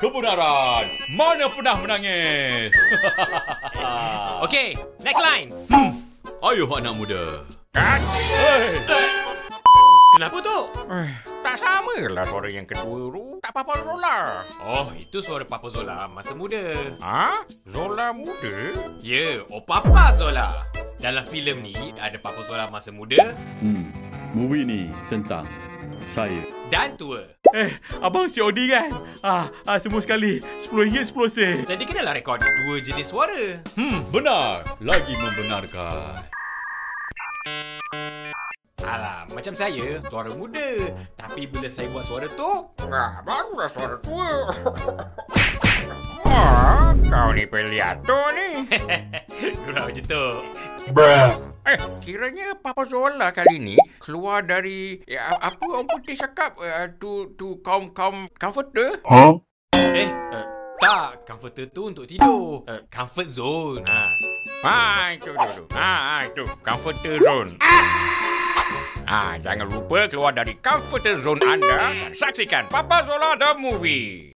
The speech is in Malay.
Kebenaran. Mana pernah menangis? Okay, next line. Ayuh anak muda. Kan? Hey. Kenapa tu? Tak sama lah suara yang kedua tu. Tak apa-apa Zola. Oh, itu suara Papa Zola masa muda. Ha? Zola muda? Ya, Papa Zola. Dalam filem ni ada Papa Zola masa muda Movie ni tentang saya. dan tua. Abang COD kan? Semua sekali. RM10 10 sen. Jadi kenalah rekod dua jenis suara. Benar. Lagi membenarkan. Alah, macam saya, suara muda. Tapi bila saya buat suara tu, Barulah suara tua. Kau ni peliato ni. kurang macam tu. Kiranya Papa Zola kali ni keluar dari apa orang putih cakap to comforter. Tak, comforter tu untuk tidur. Comfort zone. Itu. Itu comforter zone. Jangan lupa keluar dari comforter zone anda dan saksikan Papa Zola the Movie.